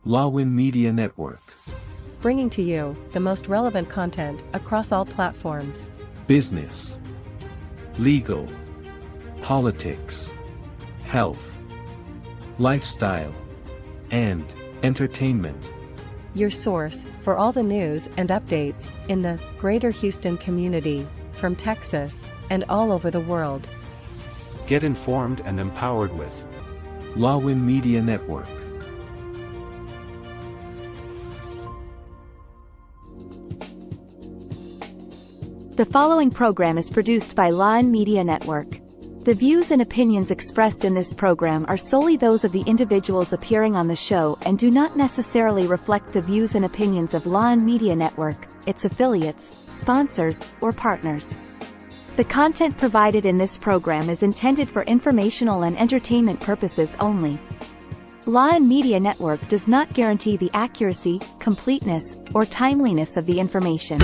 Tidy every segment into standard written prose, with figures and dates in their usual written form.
Lawin Media Network. Bringing to you the most relevant content across all platforms. Business, legal, politics, health, lifestyle, and entertainment. Your source for all the news and updates in the greater Houston community, from Texas and all over the world. Get informed and empowered with Lawin Media Network. The following program is produced by Lawin Media Network. The views and opinions expressed in this program are solely those of the individuals appearing on the show and do not necessarily reflect the views and opinions of Lawin Media Network, its affiliates, sponsors, or partners. The content provided in this program is intended for informational and entertainment purposes only. Lawin Media Network does not guarantee the accuracy, completeness, or timeliness of the information.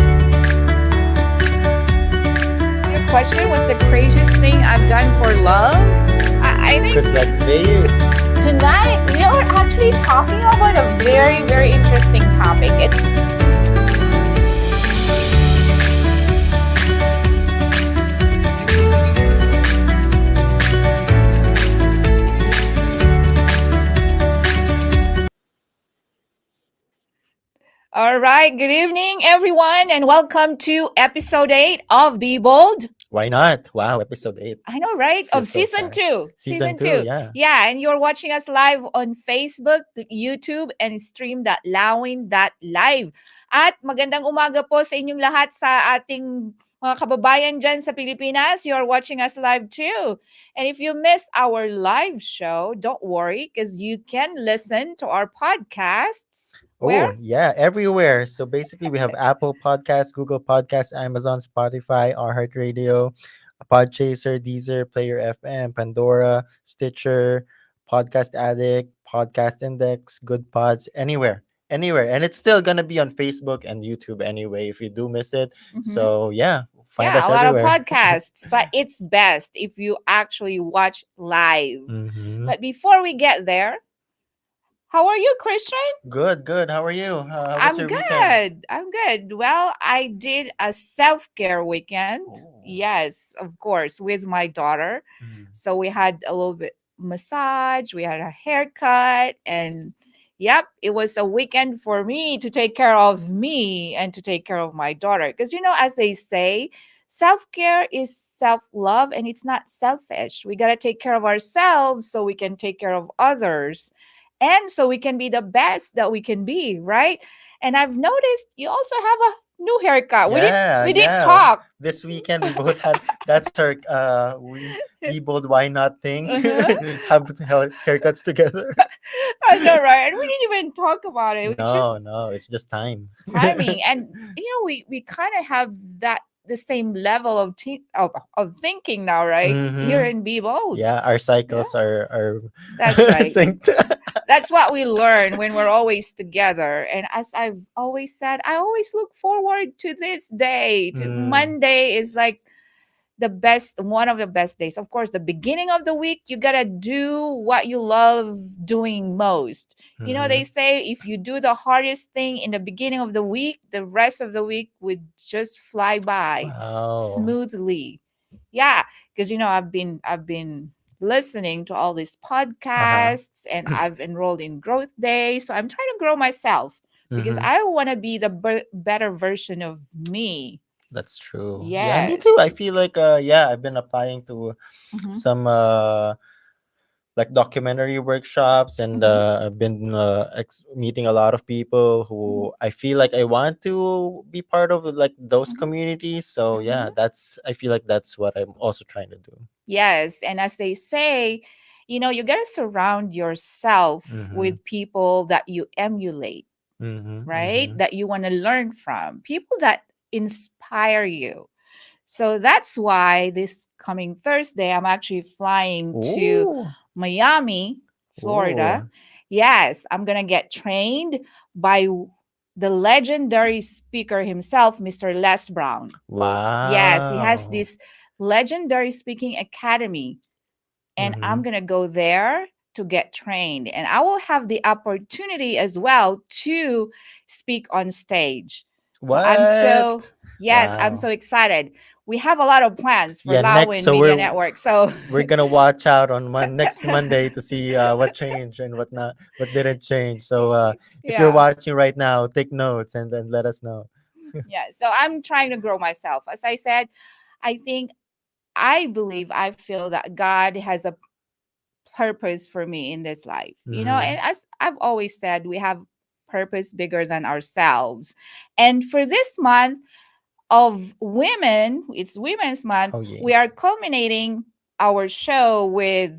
Question, what's the craziest thing I've done for love? I think tonight we are actually talking about a very, very interesting topic. All right, good evening, everyone, and welcome to episode 8 of Be Bold. Why not? Wow, episode 8. I know, right? Of Feels so season fast. 2. Season 2, yeah. Yeah, and you're watching us live on Facebook, YouTube, and stream.lawin.live. At magandang umaga po sa inyong lahat sa ating mga kababayan dyan sa Pilipinas. You're watching us live too. And if you missed our live show, don't worry, because you can listen to our podcasts. Where? Oh, yeah, everywhere. So basically, we have Apple Podcasts, Google Podcasts, Amazon, Spotify, iHeartRadio, Podchaser, Deezer, Player FM, Pandora, Stitcher, Podcast Addict, Podcast Index, Good Pods, anywhere. And it's still going to be on Facebook and YouTube anyway if you do miss it. So, yeah, find us a lot everywhere. of podcasts, but it's best if you actually watch live. But before we get there, how are you, Christian? Good. How are you? How was I'm your good. weekend? I'm good. Well, I did a self-care weekend. Oh. Yes, of course, with my daughter. So we had a little bit massage, we had a haircut, and yep, it was a weekend for me to take care of me and to take care of my daughter. Because, as they say, self-care is self-love and it's not selfish. We got to take care of ourselves so we can take care of others. And so we can be the best that we can be, right? And I've noticed you also have a new haircut. We didn't talk. This weekend we both had, that's our we both why not thing. Have haircuts together. I know, right? And we didn't even talk about it. No, it's just timing. And we kind of have the same level of thinking now, right? Here in Be Bold. Yeah, our cycles are that's right. synced. That's what we learn when we're always together. And as I've always said, I always look forward to this day. Monday is like one of the best days. Of course, the beginning of the week, you gotta do what you love doing most. They say if you do the hardest thing in the beginning of the week, the rest of the week would just fly by smoothly. Yeah, because I've been listening to all these podcasts and I've enrolled in Growth Day. So I'm trying to grow myself because I want to be the better version of me. That's true. Yes. Yeah, me too. I feel like I've been applying to some like documentary workshops, and I've been meeting a lot of people who I feel like I want to be part of, like those communities. So I feel like that's what I'm also trying to do. Yes, and as they say, you got to surround yourself with people that you emulate, right? That you want to learn from, people that inspire you. So that's why this coming Thursday, I'm actually flying to Miami, Florida. Yes, I'm going to get trained by the legendary speaker himself, Mr. Les Brown. Wow. Yes, he has this legendary speaking academy. And I'm going to go there to get trained, and I will have the opportunity as well to speak on stage. So I'm What? so, yes, I'm Wow. so excited. We have a lot of plans for Yeah, next. Lawin So Media Network. So we're gonna watch out on next Monday to see what changed and what not, what didn't change. So if you're yeah. watching right now, take notes and then let us know. Yeah. So I'm trying to grow myself. As I said, I think, I believe, I feel that God has a purpose for me in this life. Mm-hmm. And as I've always said, we have purpose bigger than ourselves. And for this month of women, it's Women's Month, Oh yeah. we are culminating our show with,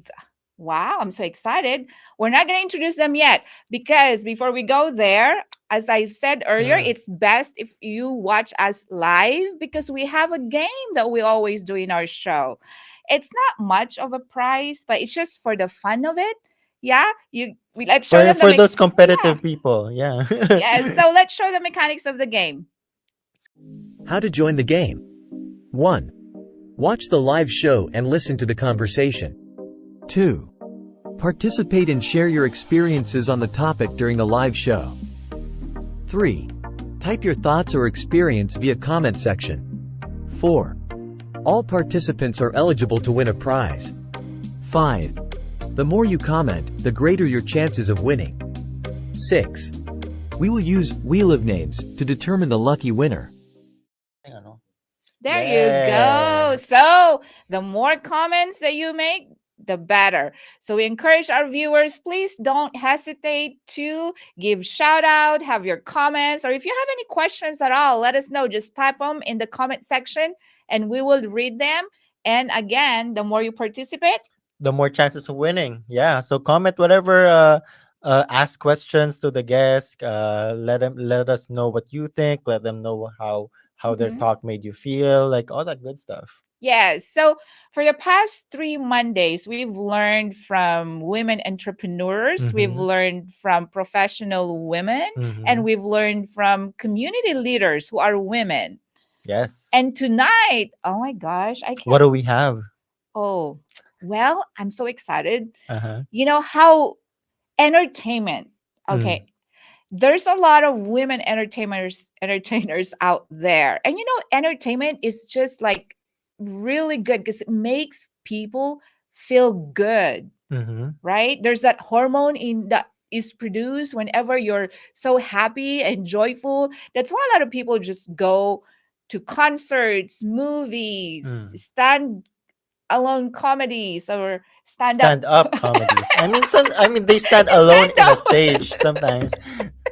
wow, I'm so excited. We're not going to introduce them yet because before we go there, as I said earlier, Mm. it's best if you watch us live because we have a game that we always do in our show. It's not much of a prize, but it's just for the fun of it. Yeah, let's show them the For those yeah, competitive people, yeah. yeah. So let's show the mechanics of the game. How to join the game. 1. Watch the live show and listen to the conversation. 2. Participate and share your experiences on the topic during the live show. 3. Type your thoughts or experience via comment section. 4. All participants are eligible to win a prize. 5. The more you comment, the greater your chances of winning. 6. We will use Wheel of Names to determine the lucky winner. Ano? There you go. Yes. So the more comments that you make, the better. So we encourage our viewers, please don't hesitate to give shout out, have your comments, or if you have any questions at all, let us know. Just type them in the comment section and we will read them. And again, the more you participate, The more chances of winning. Yeah. So comment whatever. Ask questions to the guests. Let us know what you think. Let them know how their mhm. talk made you feel. Like all that good stuff. Yes. So for the past 3 Mondays, we've learned from women entrepreneurs, we've Mm-hmm. learned from professional women, Mm-hmm. and we've learned from community leaders who are women. Yes. And tonight, oh my gosh, I What can't. do we have? Oh, well, I'm so excited. Uh huh. You know how entertainment, Mm. okay, there's a lot of women entertainers out there, and entertainment is just like really good because it makes people feel good, Mm-hmm. right? There's that hormone in that is produced whenever you're so happy and joyful. That's why a lot of people just go to concerts, movies, Mm. stand alone comedies, or stand up. Stand up comedies. I mean, they stand alone Stand in a up. stage sometimes.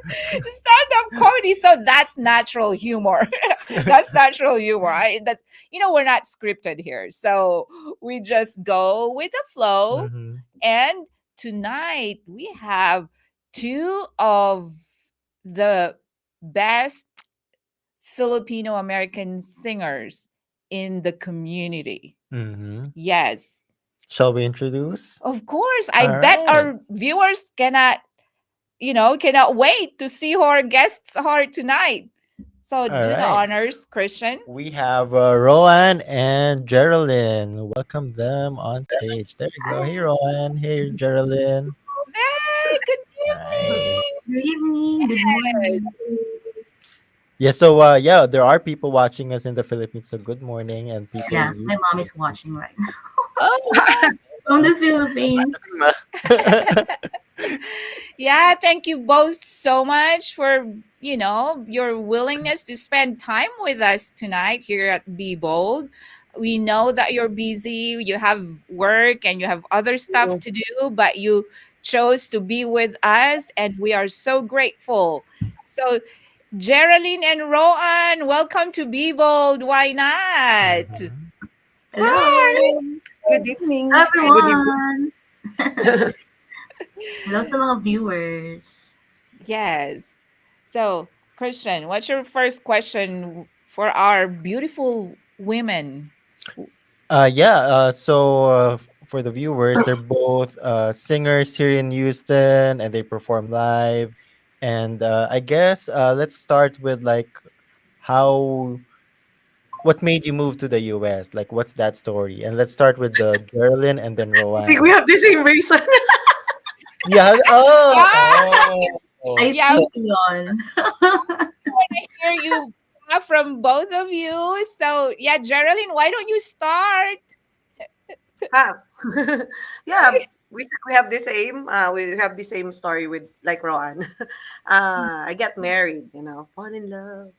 Stand-up comedy, so that's natural humor. That's natural humor. That's, we're not scripted here, so we just go with the flow. Mm-hmm. And tonight we have two of the best Filipino American singers in the community. Mm-hmm. Yes, Shall we introduce? of course, I All bet right. our viewers cannot wait to see who our guests are tonight. So All do the right. honors, Christian. We have Rowan and Geraldine. Welcome them on stage. There you go. Hey, Rowan. Hey, Geraldine. Hey, good Right. evening. Good evening, good morning. Yes. Yeah. So, yeah, there are people watching us in the Philippines. So, good morning, and people Yeah, in my mom YouTube. is watching right now Oh, from the Philippines. wow. Yeah, thank you both so much for, your willingness to spend time with us tonight here at Be Bold. We know that you're busy, you have work and you have other stuff to do, but you chose to be with us and we are so grateful. So, Geraldine and Roan, welcome to Be Bold. Why not? Mhm. Hello, Good evening. Good evening. everyone. Hello sa mga viewers. Yes. So, Christian, what's your first question for our beautiful women? Yeah. For the viewers, they're both singers here in Houston, and they perform live. And I guess let's start with like how what made you move to the US? Like, what's that story? And let's start with the Geraldine and then I think Rowan. we have the same reason. Yeah. Ah, Oh. I yeah, So think yon. I hear you from both of you. So yeah, Geraldine, why don't you start? Ha. Yeah, we have the same. We have the same story with like Roan. I get married, fall in love,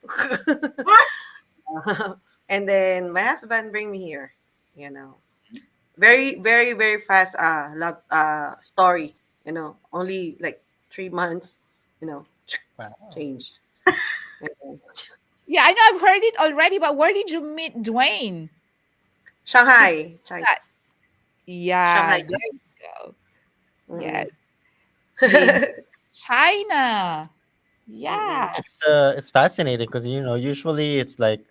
and then my husband bring me here. You know, very very very fast. Love story. Only like 3 months. You know, wow. change. And then Yeah, I know I've heard it already, but where did you meet Dwayne? Can you Shanghai, share China, that? Yeah, Shanghai, there China. you go. Mm-mm. Yes, they met China. Mm-mm. Yeah. It's fascinating because usually it's like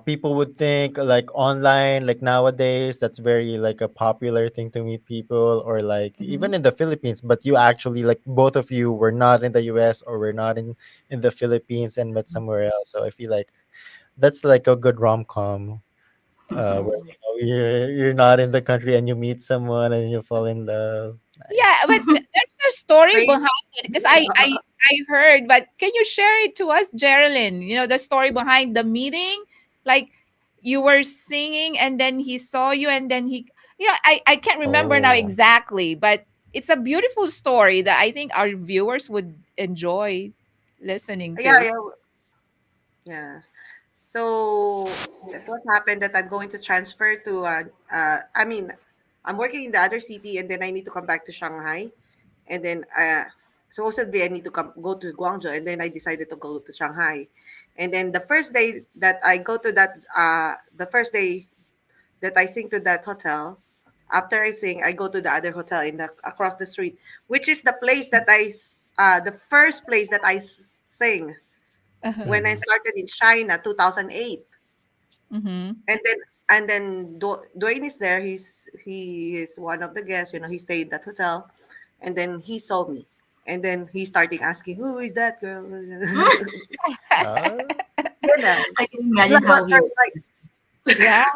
people would think like online, like nowadays that's very like a popular thing to meet people, or like Mm-hmm. even in the Philippines, but you actually, like, both of you were not in the US or were not in the Philippines and met somewhere else. So I feel like that's like a good rom-com, where Mm-mm. you're not in the country and you meet someone and you fall in love. Yeah, Nice. but there's a story Wait. behind it because I heard, but can you share it to us, Geraldine? You know the story behind the meeting, like you were singing and then he saw you and then I can't remember now Oh. exactly, but it's a beautiful story that I think our viewers would enjoy listening Yeah, to. yeah, yeah. So it was happened that I'm going to transfer to I mean, I'm working in the other city and then I need to come back to Shanghai. And then supposedly I need to go to Guangzhou, and then I decided to go to Shanghai. And then the first day that I go to that the first day that I sing to that hotel, after I sing, I go to the other hotel in the across the street, which is the place that the first place that sing Uh-huh. when I Mhm. started in China 2008. Mm-hmm. And then Dwayne is there. He is one of the guests. He stayed at that hotel, and then he saw me, and then he started asking, "Who is that girl?" Ah. you know, I can imagine how he like Yeah,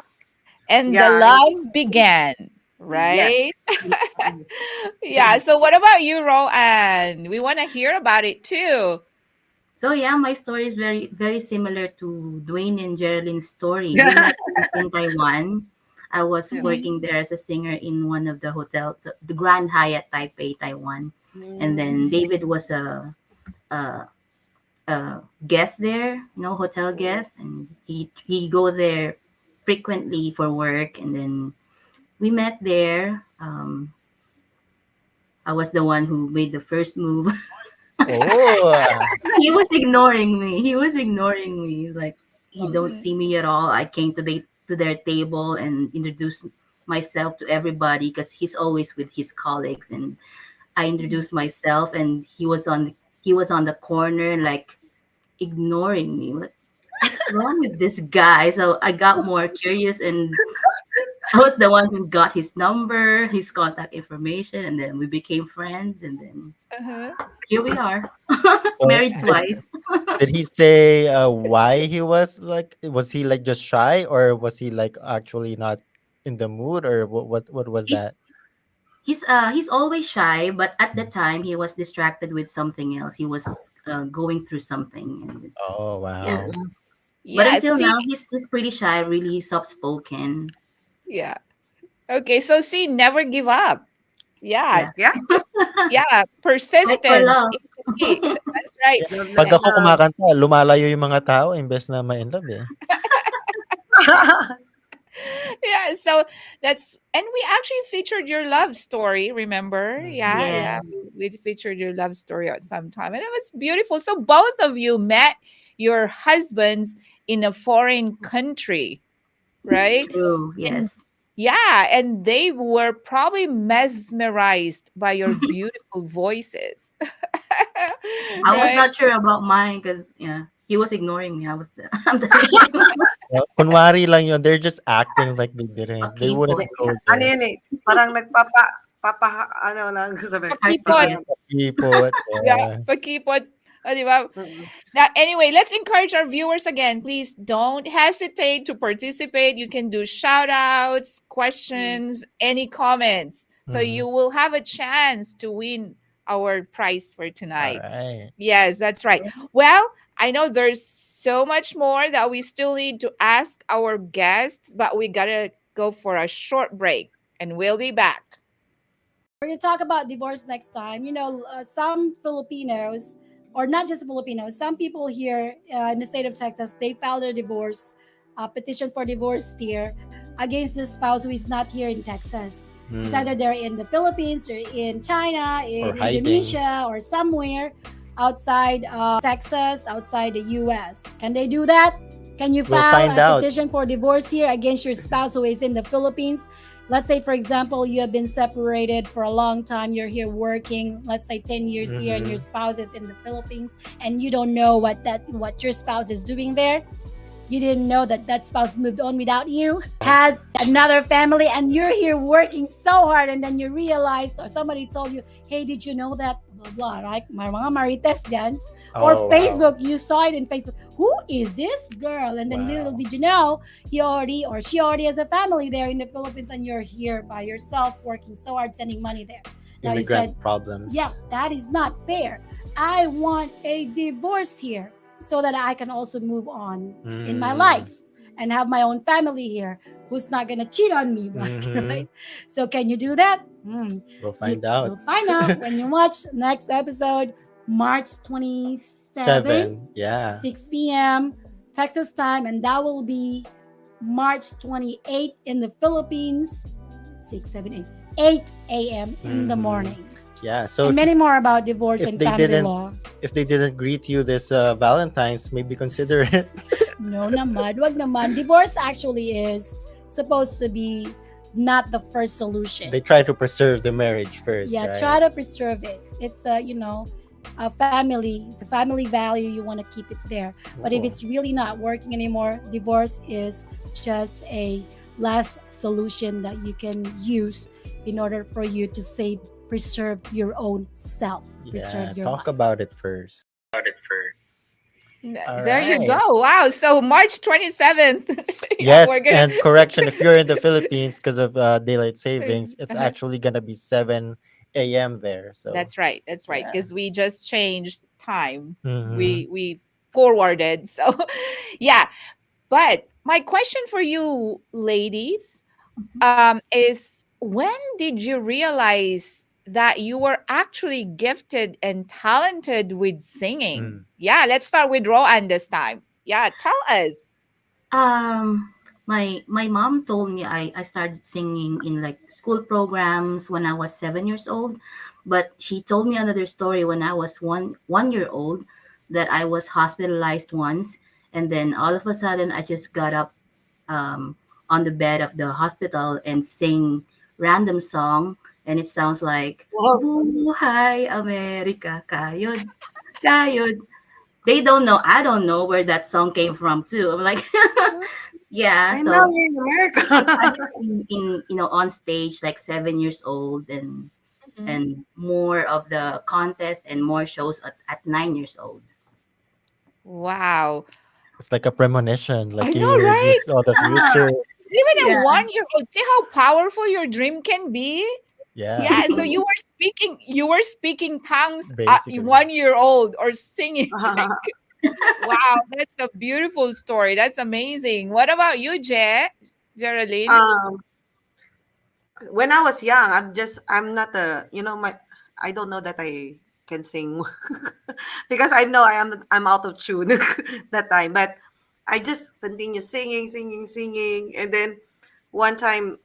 and the yeah, love began, yes. right? Yeah. So what about you, Roanne? We want to hear about it too. So yeah, my story is very very similar to Dwayne and Geraldine's story. We met in Taiwan. I was Yeah. Mm-hmm. working there as a singer in one of the hotels, the Grand Hyatt Taipei, Taiwan. And then Mm, David was a, a guest there, hotel mm, guest, and he go there frequently for work. And then we met there. I was the one who made the first move. Oh. He was ignoring me. He was ignoring me. Like he don't Mm-hmm. see me at all. I came to their table and introduced myself to everybody because he's always with his colleagues. And I introduced myself, and he was on the corner like ignoring me. Like, what's wrong with this guy? So I got more curious, and I was the one who got his number, his contact information, and then we became friends. And then Uh-huh. here we are, So married twice. did he say why he was he like just shy, or was he like actually not in the mood, or what was He's that? he's always shy, but at the time he was distracted with something else. He was going through something, and Oh, yeah. wow. But Yeah. until See. now, he's pretty shy, really soft spoken. Yeah. Okay. So see, never give up. Yeah. Yeah, yeah, Yeah. fight for Persistence love. is the key. That's right. Yeah, love, 'pag love, ako love. kumakanta lumalayo yung mga tao imbes na ma-inlove, eh. Yeah, so that's and we actually featured your love story, remember? Mhm. Yeah, yeah. Yes. We featured your love story at some time and it was beautiful. So both of you met your husbands in a foreign country, right? True. And Yes. yeah, and they were probably mesmerized by your beautiful voices. I was Right? not sure about mine because yeah, he was ignoring me. I'm telling you, Well, kunwari lang yun, they're just acting like they didn't. They wouldn't pakipot, go Ano there. yun eh, parang papa ano lang sabi, Pakipot. pakipot. parang, Ipot, Yeah, yeah. pakipot. Di ba? mm, Now, anyway, let's encourage our viewers again. Please don't hesitate to participate. You can do shout outs, mm, questions, any comments. So you will have a chance to win our prize for All tonight. right. Yes, that's right. Well, I know there's so much more that we still need to ask our guests, but we gotta go for a short break and we'll be back. We're going to talk about divorce next time. Some Filipinos, or not just Filipinos, some people here in the state of Texas, they filed a divorce petition for divorce here against the spouse who is not here in Texas. It's either they're in the Philippines or in China, Or in hiding. Indonesia, or somewhere outside Texas, outside the U.S. Can they do that? Can you We'll file find a out. petition for divorce here against your spouse who is in the Philippines? Let's say, for example, you have been separated for a long time. You're here working, let's say 10 years here, and your spouse is in the Philippines, and you don't know what your spouse is doing there. You didn't know that spouse moved on without you, has another family, and you're here working so hard, and then you realize, or somebody told you, hey, did you know that, blah, blah, right? My mga marites dyan. Or Oh, wow. Facebook, you saw it in Facebook. Who is this girl? And then little Wow. did you know, he already or she already has a family there in the Philippines, and you're here by yourself working so hard, sending money there. Now you Immigrant said, problems. yeah, that is not fair. I want a divorce here so that I can also move on in my life and have my own family here who's not gonna cheat on me, right? So can you do that? We'll find out. You'll find out when you watch next episode, March 27th, 7. Yeah. 6 p.m. Texas time, and that will be March 28th in the Philippines, 6, 7, 8 a.m. in the morning. Yeah. So And if, many more about divorce if and they family didn't law. if they didn't greet you this Valentine's, maybe consider it. No naman, wag naman. Divorce actually is supposed to be not the first solution. They try to preserve the marriage first. Yeah, right? try to preserve it. It's a family, the family value, you want to keep it there. But if Ooh. it's really not working anymore, divorce is just a last solution that you can use in order for you to preserve your own self, Yeah, preserve your talk life. about it first. All There you right. go. Wow. So March 27th. Yes, we're gonna and correction, if you're in the Philippines because of daylight savings, it's Uh-huh. actually gonna be 7 a.m. there. So That's right. That's right. yeah. Because we just changed time. Mhm. We forwarded. So yeah. But my question for you, ladies, is when did you realize that you were actually gifted and talented with singing? Yeah, let's start with Roanne this time. Yeah, tell us. My mom told me I started singing in like school programs when I was 7 years old, but she told me another story when I was one year old that I was hospitalized once, and then all of a sudden I just got up on the bed of the hospital and sing random song, and it sounds like Wow. Buhay America, kayod, kayod. They don't know. I don't know where that song came from too. I'm like, yeah. And now So you're in I started America. in on stage like 7 years old, and Mhm. more of the contest and more shows at 9 years old. Wow. It's like a premonition, I like know, you right? saw the future. Even a Yeah. 1 year old, see how powerful your dream can be? Yeah, Yeah, so you were speaking tongues at basically. 1 year old or singing. Like, wow, that's a beautiful story. That's amazing. What about you, Geraldine? um, when I was young, I'm not I don't know that I can sing because I know I'm out of tune that time. But I just continue singing, singing, singing, and then one time,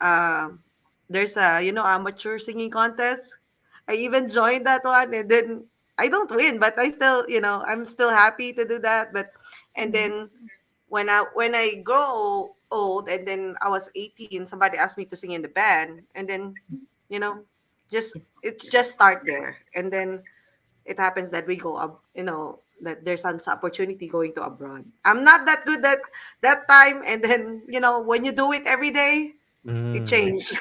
there's a amateur singing contest. I even joined that one, and then I don't win, but I still I'm still happy to do that. But and Mhm. then when I grow old, and then I was 18, somebody asked me to sing in the band, and then you know just It's it's just start there, and then it happens that we go up, that there's an opportunity going to abroad. I'm not that good that time, and then when you do it every day, it Mm. change.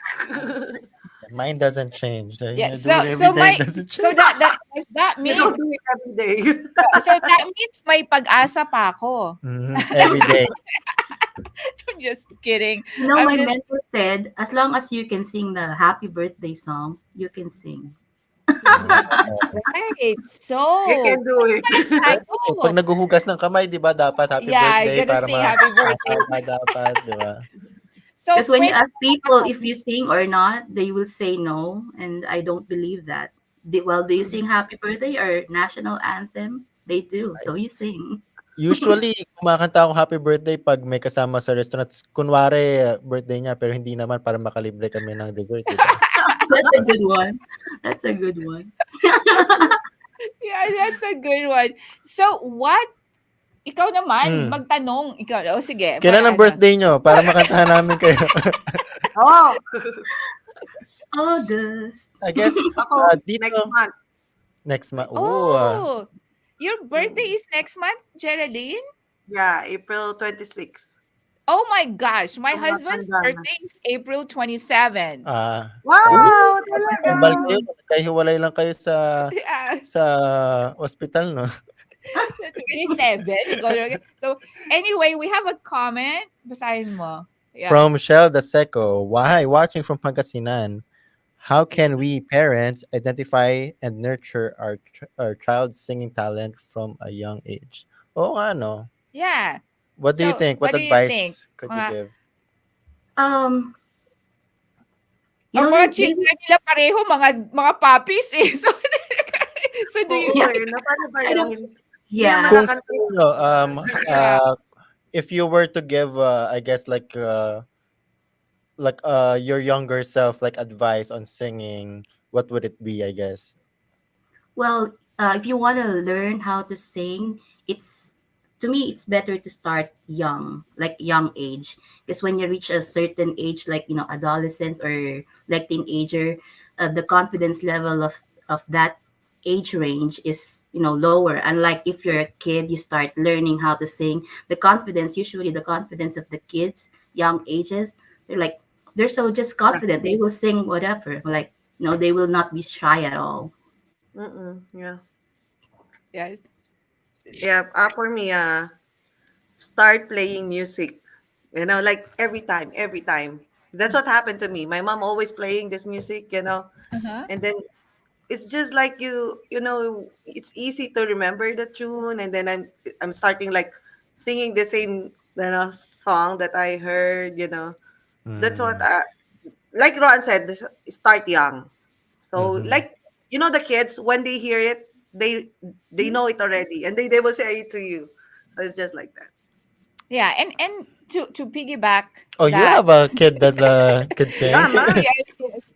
Mine doesn't change. Yeah. I do it every day. It doesn't So change. that does that You mean don't do it every day. so that means may pag-asa pa ako. Every day. I'm just kidding. You know, I'm my just mentor said, as long as you can sing the happy birthday song, you can sing. that's right. You So, can do it. I Eh, pag oh, naghuhugas ng kamay, 'di ba dapat happy yeah, I birthday gotta para sing happy birthday. tama dapat, 'di ba? So Because when you pwede ask people if you sing or not, they will say no, and I don't believe that. Well, do you sing happy birthday or national anthem? They do, so you sing. Usually, kumakanta ako happy birthday 'pag may kasama sa restaurant. Kunwari, birthday niya pero hindi naman para makalibre kami ng dessert, 'di ba? That's a good one. That's a good one. yeah, that's a good one. So what ikaw naman Hmm. magtanong ikaw. Oh, sige, Kailan para ang ano? birthday niyo para makantahan namin kayo? Oh, August. I guess, ako, dito next month. next month. Oh, your birthday Mm. is next month, Geraldine? Yeah, April 26. Oh my gosh, my So, husband's matanda na. birthday is April 27. Sabi ko Wow, dapat talaga. kambal kayo, nagkahiwalay lang kayo sa Yeah, sa ospital 'no? 27. Ikaw na- So anyway, we have a comment. Basahin mo. Yeah. From Shell the Seco, why watching from Pangasinan? How can we parents identify and nurture our child's singing talent from a young age? Oo nga, no? Yeah. What do you So, think? What what do you think? advice could you Mga, give? Um, you ang know, mga they children nila pareho, mga puppies eh. So, so do you, Oo yeah, eh, na paano ba I yun? don't, Hindi naman yeah. Kung sa nakanta yung inyo, yeah. if you were to give, I guess your younger self like advice on singing, what would it be? I guess. Well, if you want to learn how to sing, it's to me it's better to start young, like young age, because when you reach a certain age, like adolescence or like teenager, the confidence level of that age range is lower. Unlike if you're a kid, you start learning how to sing. The confidence of the kids, young ages, they're like they're so just yeah. confident. They will sing whatever, like they will not be shy at all. Yeah. Yeah. Yeah, for me, start playing music. Like every time. That's what happened to me. My mom always playing this music. Uh-huh. And then it's just like it's easy to remember the tune, and then I'm starting like singing the same song that I heard. That's what Mm, like Ron said, start young. So mm-hmm, like the kids when they hear it, they know it already, and they will say it to you. So it's just like that. Yeah, and to piggyback oh, you that. have a kid that could sing. Tama. Yes, yes.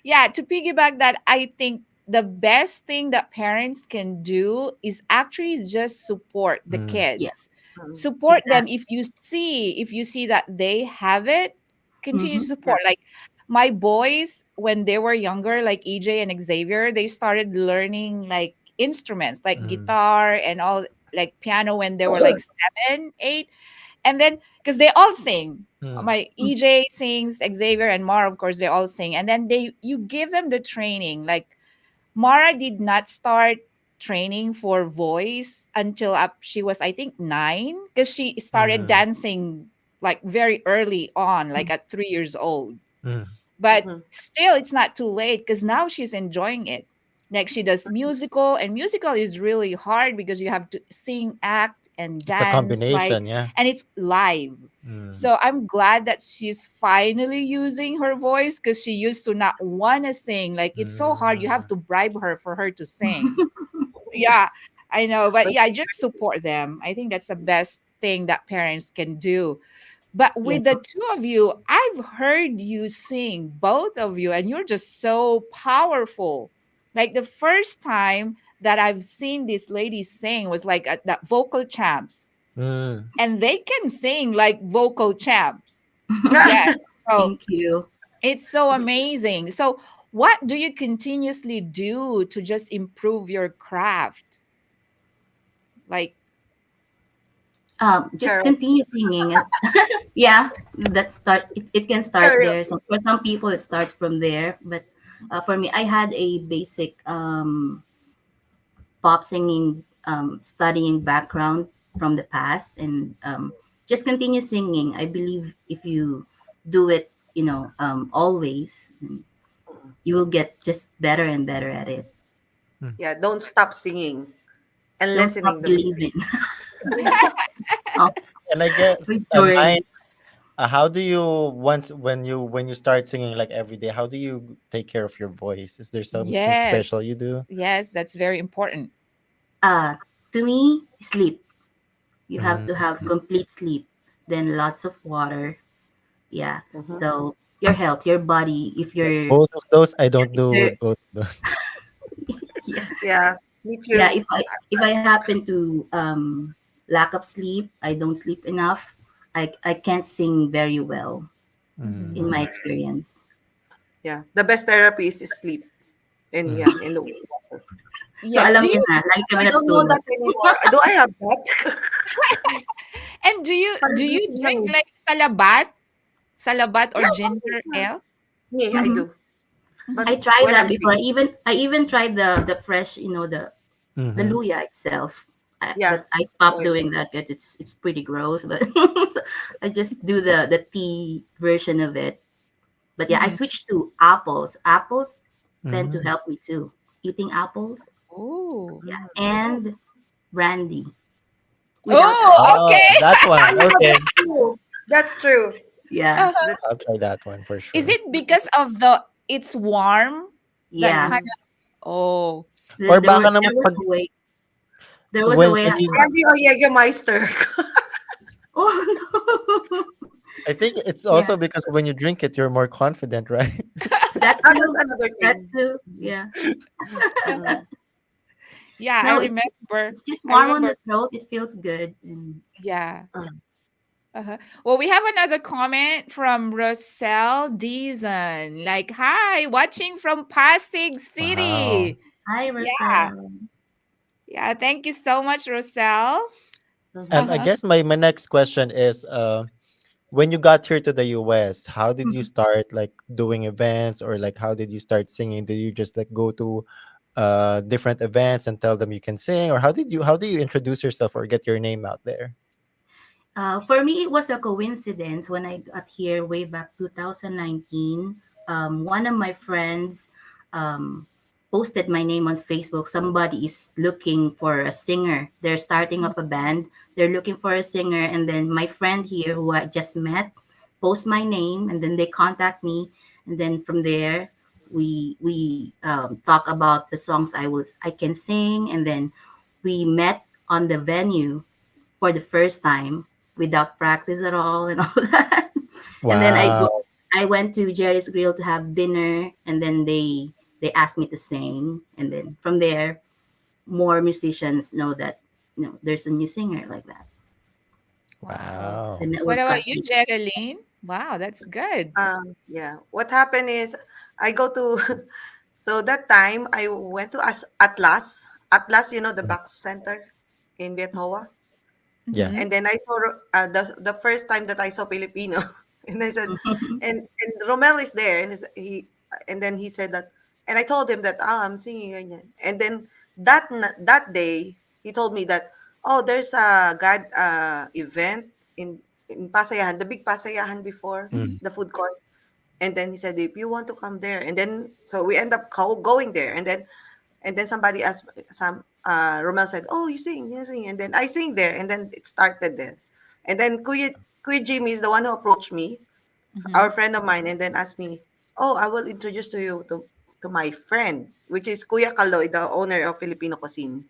Yeah, to piggyback that, I think the best thing that parents can do is actually just support the Mm, Yeah, kids. Mm. Support them exactly. if you see that they have it, continue to Mm-hmm. Yeah. support. Like my boys when they were younger, like EJ and Xavier, they started learning like instruments like mm, guitar and all like piano when they were like 7, 8, and then because they all sing, mm, my EJ sings, Xavier and Mara, of course, they all sing, and then you give them the training. Like Mara did not start training for voice until up she was I think 9 because she started mm, dancing like very early on, like at 3 years old. mm, But Mhm. still, it's not too late because now she's enjoying it. Like she does musical, and musical is really hard because you have to sing, act, and it's a dance, like, combination, yeah. and it's live. Mm, So I'm glad that she's finally using her voice because she used to not want to sing. Like it's so hard. You have mm, to bribe her for her to sing. Yeah, I know. But But yeah, just support them. I think that's the best thing that parents can do. But Yeah. with the two of you, I've heard you sing, both of you, and you're just so powerful. Like the first time that I've seen this lady sing was like at that vocal champs, mm. and they can sing like vocal champs. Yeah. So Thank you. it's so amazing. So, what do you continuously do to just improve your craft? Like, Just Carol, continue singing. Yeah, it can start Carol, there. So for some people, it starts from there. But for me, I had a basic pop singing studying background from the past, and just continue singing. I believe if you do it, always, you will get just better and better at it. Mm. Yeah, don't stop singing and Don't stop listening to music. believing. So, And I guess with Jordan. mine. How do you once when you start singing like every day? How do you take care of your voice? Is there something special you Yes. do? Yes, that's very important. Uh, to me, sleep. You have Mm, to have sleep. complete sleep, then lots of water. Yeah. Mhm. So your health, your body, if you're, Both of those, I don't if do you're, both of those. yeah, Yeah, me yeah. too. If I happen to lack of sleep, I don't sleep enough. I can't sing very well Mhm. in my Mm, experience. Yeah, the best therapy is sleep. And mm. yeah, in the water. So Yes. alam niyo na, lagi kami I don't know natutulog. that anymore. Do I have that? And do you Palibis lang drink eh. like salabat or Yes, ginger ale? yeah, I Mhm. do. But I Mhm. tried when that I'm before. sick, I even tried the fresh, the Mm-hmm. luya itself. yeah, But I stopped oil. doing that because it's pretty gross. But so I just do the tea version of it. But yeah, I Mhm. switched to apples. Apples tend to Mm. help me too. Eating apples, Oh. yeah, Mm. Oh, and brandy. Without Oh, alcohol. Oh, okay. that one. yeah, Okay, that's true. That's true. Yeah, Uh-huh. That's I'll try that one for Is sure. it because of the it's warm that yeah. kind mm. of oh. Or There baka were naman there was pag a way. There was a when way. when you, Brandy o Jägermeister. Oh no. I think it's Yeah, also because when you drink it, you're more confident, right? that That's too. another That thing. too. Yeah. Mhm. Yeah, I No, remember. it's just I warm on remember. the throat. It feels good. And Yeah. Mm. Uh-huh. Well, we have another comment from Roselle Deason. Like, hi, watching from Pasig Wow. City. hi, Yeah. Roselle. Yeah. Thank you so much, Roselle. Mhm. And I Uh-huh. guess my next question is, when you got here to the US, how did you Mhm. start like doing events, or like how did you start singing? Did you just like go to different events and tell them you can sing, or how do you introduce yourself or get your name out there? For me, it was a coincidence when I got here way back 2019. One of my friends um, posted my name on Facebook. Somebody is looking for a singer. They're starting up a band. They're looking for a singer. And then my friend here, who I just met, post my name, and then they contact me. And then from there, we talk about the songs I can sing. And then we met on the venue for the first time without practice at all and all that. And then Wow. I went to Jerry's Grill to have dinner, and then they asked me to sing, and then from there, more musicians know that there's a new singer like that. Wow. The Wow. What network got about you, big. Geraldine? Wow, that's good. Yeah. What happened is I go to so that time I went to Atlas. Atlas, the Mm. box center in Vietnam. Yeah. Mm-hmm. And then I saw the first time that I saw Filipino, and I said, and Romel is there, and then he said that, and I told him that I'm singing ganyan. And then that day he told me that there's a God event in Pasayahan, the big Pasayahan before Mm-hmm. Mm. the food court. And then he said, if you want to come there, and then so we end up going there, and then somebody asked Romel said, "Oh, you sing," and then I sing there, and then it started there, and then Kuya Jimmy is the one who approached me, Mm-hmm. our friend of mine, and then asked me, "Oh, I will introduce to my friend, which is Kuya Kaloy, the owner of Filipino Cuisine,"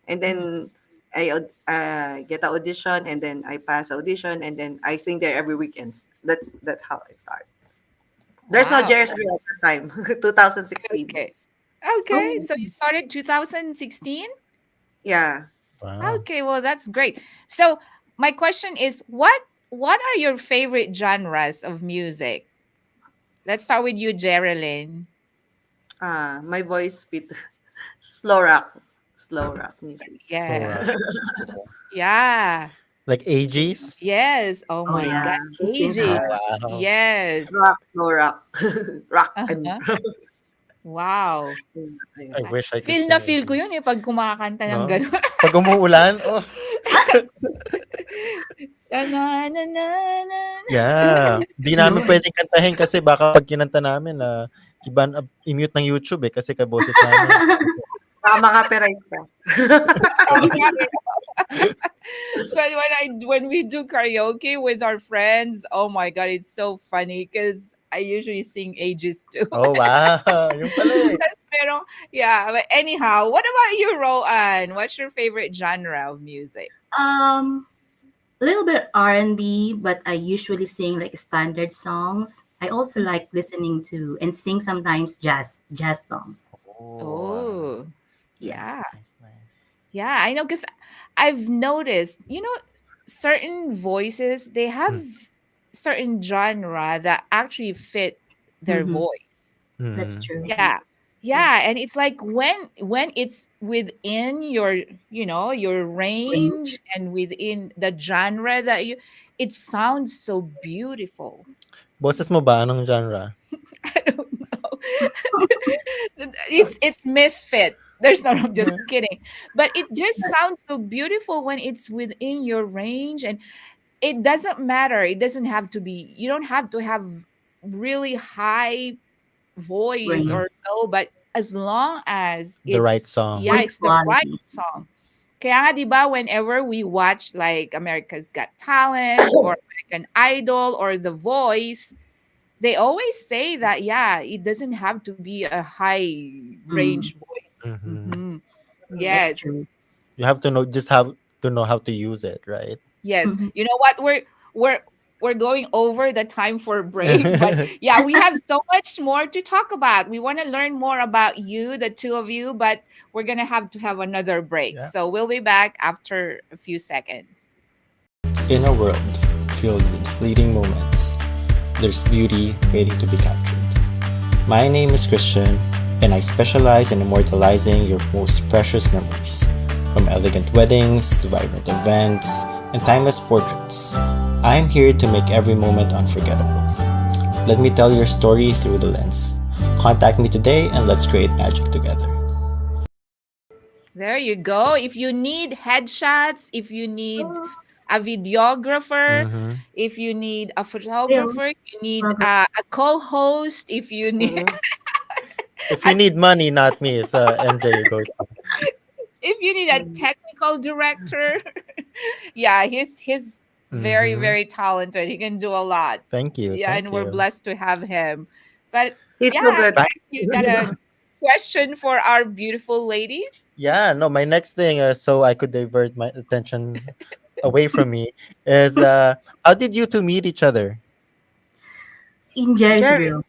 and Mm-hmm. then I get an audition, and then I pass audition, and then I sing there every weekends. That's how I start. There's no Wow. Jerry's Grill at the time, 2016. Okay. Okay. Oh, So you started 2016? Yeah. Wow. Okay, well that's great. So my question is what are your favorite genres of music? Let's start with you, Geraldine. My voice fit slow rock music. Slow Yeah. rock. Yeah. Like AGs? Yes. Oh oh my yeah, gosh. she's been Oh, AG. hard. wow. Yes. Rock, slow rock, rock and Uh-huh. Wow. I ayun. wish I could Feel na sing feel ko yun AGs. eh pag kumakanta ng No? gano'n. Pag umuulan, oh. Na, na, na, na, na. Yeah, 'di namin Yun. puwedeng kantahin kasi baka 'pag kinanta namin, i-mute ng YouTube, kasi kaboses namin. Baka ma-copyright ka. But when we do karaoke with our friends, oh my god, it's so funny because I usually sing ages too. Oh, wow, yun pala, eh. Pero, yeah, but anyhow, what about you, Roan? What's your favorite genre of music? Um, a little bit R&B, but I usually sing like standard songs. I also like listening to and sing sometimes jazz songs. Oh, Oh, Yes. yeah. nice, nice. Yeah, I know because I've noticed, certain voices, they have Mm, certain genre that actually fit their Mm-hmm. voice. That's mhm. true. Yeah. Yeah. Yeah, and it's like when it's within your range Range. and within the genre that it sounds so beautiful. Boses mo ba, anong genre? I don't know. It's misfit. There's no, I'm Yeah. just kidding. But it just sounds so beautiful when it's within your range, and it doesn't matter. It doesn't have to be, you don't have to have really high voice Range. Mhm. or low, but as long as The right yeah, song. Voice it's the right quality. song. Kaya nga, di ba, whenever we watch like America's Got Talent or American Idol or The Voice, they always say that, yeah, it doesn't have to be a high Mm, range voice. Mhm. that's Yes. true. You have to know, just have to know how to use it, right? Yes. Mhm. You know what? We're we're going over the time for break, but yeah, we have so much more to talk about. We want to learn more about you, the two of you, but we're going to have another break. Yeah. So we'll be back after a few seconds. In a world filled with fleeting moments, there's beauty waiting to be captured. My name is Christian, and I specialize in immortalizing your most precious memories. From elegant weddings to vibrant events and timeless portraits, I'm here to make every moment unforgettable. Let me tell your story through the lens. Contact me today and let's create magic together. There you go. If you need headshots, if you need a videographer, Mhm. if you need a Still, photographer, you need Robert. a co-host, if you need Mhm. If you a need money, not me, it's, MJ you go to. if you need a Mhm. technical director, yeah, he's very, Mhm. very talented. He can do a lot. Thank you, Yeah, thank and we're you. blessed to have him. But He's so yeah, good. Back you got a question for our beautiful ladies? Yeah, no, my next thing, so I could divert my attention away from me, is, how did you two meet each other? In Jerry. Jerry'sville.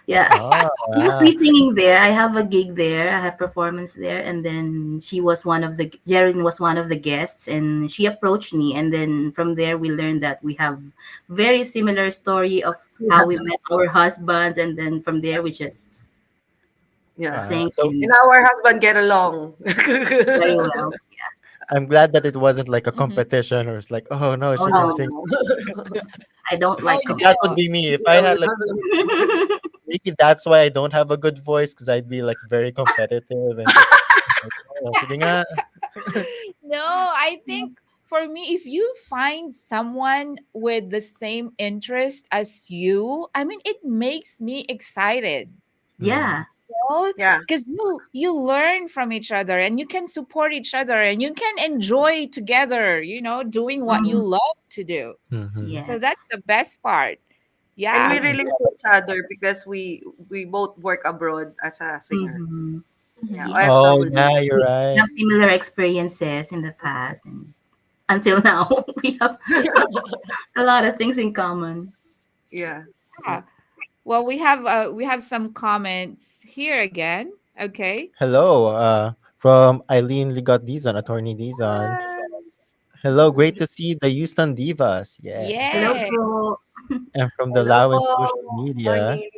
Yeah. Oh, She was me wow. singing there. I have a gig there. I have performance there, and then Jaren was one of the guests, and she approached me, and then from there we learned that we have very similar story of how we met our husbands, and then from there we just Yeah. sang So And and our husband get along. very well. I'm glad that it wasn't like a Hmm. competition or it's like, "Oh, no, Oh she can No, no, sing." no. I don't Oh like 'Cause that would no. be competition. me if I had like No. maybe that's why I don't have a good voice, because 'cause I'd be like very competitive and just like, "Oh, sige nga." No, I think for me, if you find someone with the same interest as you, I mean, it makes me excited. Mhm. Yeah. Yeah. Because you learn from each other and you can support each other and you can enjoy together, doing what you Mhm. love to do. Mhm. So that's the Yes. best part. And we Yeah. Yeah. relate to each other because we both work abroad as a singer. Hmm. Yeah, Mhm. Yeah. Oh, OFW. yeah, you're We right. have similar experiences in the past, and until now we have a lot of things in common. Yeah. Yeah. Well, we have some comments here again. Okay. Hello, from Eileen Ligot Dizon, Attorney Dizon. Hello, great to see the Houston Divas. Yeah. Hello Yeah. po. And from the Hello Lao po. and social media, Morning.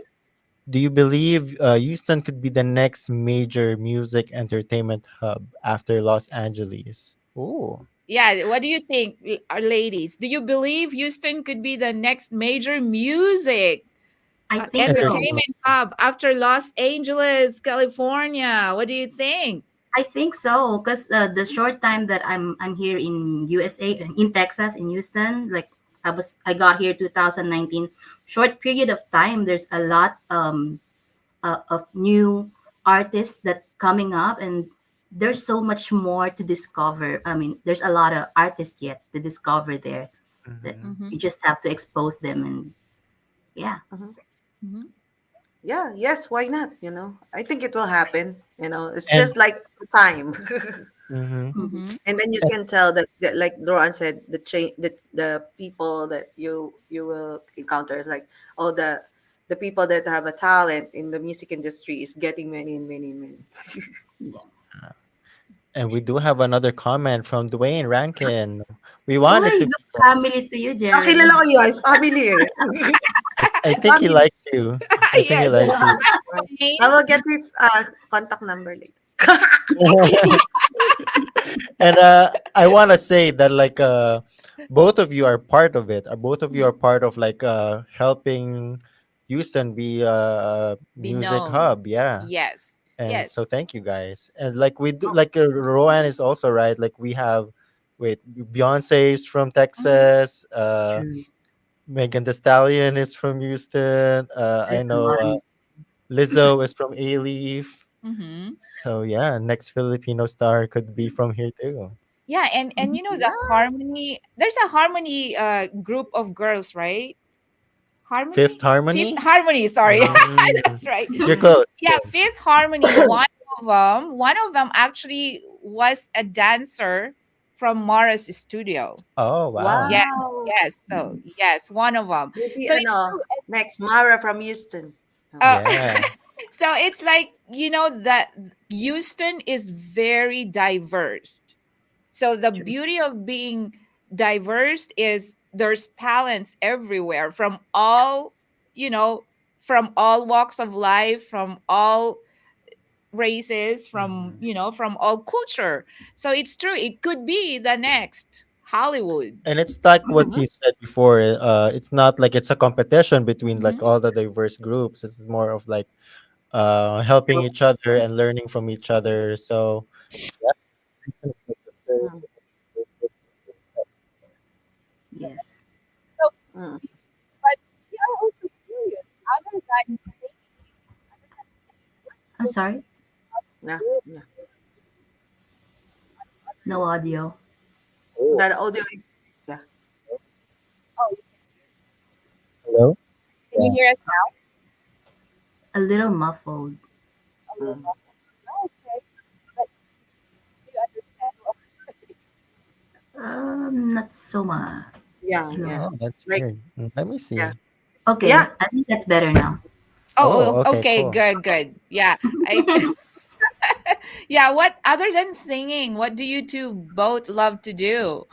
do you believe Houston could be the next major music entertainment hub after Los Angeles? Oh, Yeah, what do you think, ladies? Do you believe Houston could be the next major music I think so. entertainment. entertainment hub after Los Angeles, California? What do you think? I think so, because the short time that I'm here in USA, in Texas, in Houston, like I got here 2019. Short period of time, there's a lot of new artists that coming up, and there's so much more to discover. I mean, there's a lot of artists yet to discover there that Mhm. Mm-hmm. you just have to expose them, and yeah. Mhm. Mm-hmm. Yeah, yes, why not? I think it will happen. It's And just like time. mhm. Mhm. Mm-hmm. And then you can tell that like Rohan said, the people that you will encounter is like, oh, the people that have a talent in the music industry is getting many and many and many. Yeah. And we do have another comment from Dwayne Rankin. We Boy, wanted to good be guests. family to you, Ah, Jerry. kilala ko yun, it's family eh. I think he Family. likes you. I think he Yes. likes you. I will get his contact number later. And I want to say that like both of you are part of it. Both of you are part of like helping Houston be a Be music known. hub. Yeah. Yes. And so Yes. thank you guys. And like we do, like Rowan is also right. Like we have, wait, Beyonce is from Mm-hmm. Texas. True. Megan Thee Stallion is from Houston. I There's a know lot of Lizzo is from A Leaf. Mm-hmm. So yeah, next Filipino star could be from here too. Yeah, and the Yeah. harmony. There's a harmony group of girls, right? Fifth Harmony, Fifth Harmony. Harmony. Sorry, Mm, that's right. you're close. Yeah, Close. Fifth Harmony. One of them actually was a dancer from Mara's studio. Oh wow. Yes, Wow. yes. So nice. yes, one of them. Maybe So it's true. next Mara from Houston. Uh, Yeah. so it's like that Houston is very diverse. So the True. beauty of being diverse is there's talents everywhere from all walks of life, from all races, from Mhm. you know from all culture. So it's true, it could be the next Hollywood. And it's like what Mhm. you said before. It's not like it's a competition between like Hmm. all the diverse groups. This is more of like helping each other and learning from each other. So yeah, it's like a very Mm, Yes. So, mm. but we are also curious, other than I'm sorry. Yeah, yeah. No audio. The audio is yeah. oh, hello. can you Yeah. hear us now? A little muffled. A little Mm. muffled. Oh, okay, but do you understand what Not so much. Yeah, No. yeah. Oh, that's Like weird. Let me yeah. see. Okay, Yeah. I think that's better now. oh, Oh, okay, okay, cool. good, good. Yeah, I yeah, what other than singing, what do you two both love to do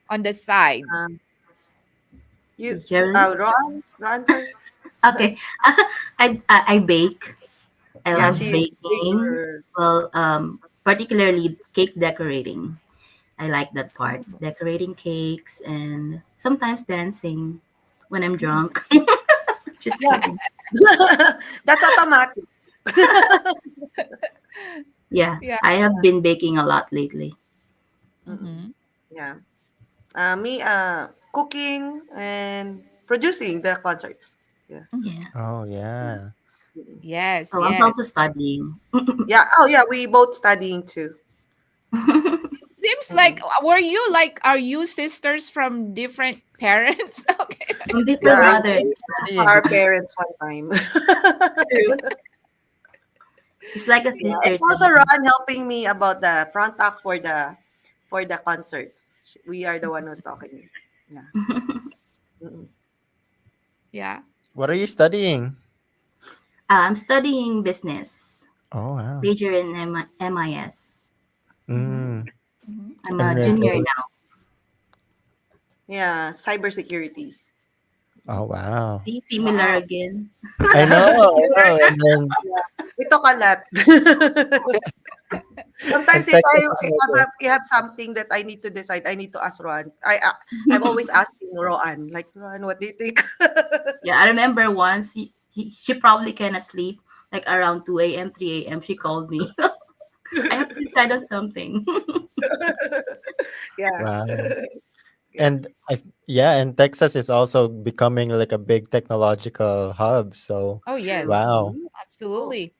on the side? Um, you Jerry? Ron first. Okay. I bake. I Yeah, love she Mhm. is baking. bigger. Well, particularly cake decorating. I like that part. Oh. Decorating cakes and sometimes dancing when I'm drunk. Just Yeah. kidding. That's automatic. Yeah, Yeah. I have been baking a lot lately. Mm-mm. Mhm. Yeah. Me, cooking and producing the concerts. Yeah. Mhm. Yeah. Oh Mm. yeah. Mm-mm. Yes, Oh, I'm yes. also studying. Yeah. Oh, yeah. We both studying too. Seems like Mm-mm. were you like are you sisters from different parents? Okay. From Yeah. different I What mothers. are you for studying? our parents one time. True. She's like a Yeah. sister And to also me. Ron helping me about the front talks for the concerts. We are the one who's talking. Yeah. Mm-mm. Yeah. What are you studying? I'm studying business, Oh wow. major in MIS. Mhm. Mm. Mhm. I'm a And junior now. Yeah. Cybersecurity. oh wow. See, similar Wow. again. I know, I know. And then Yeah. We talk a lot. Sometimes and Texas is if like I have something that I need to decide, I need to ask Ron. I'm always asking Roan, like Roan, what do you think? Yeah, I remember once she probably cannot sleep, like around 2 a.m., 3 a.m. She called me. I have to decide on something. Yeah. Wow. Yeah. And yeah, and Texas is also becoming like a big technological hub. So, Oh, yes. wow. Mhm. Oh. Absolutely.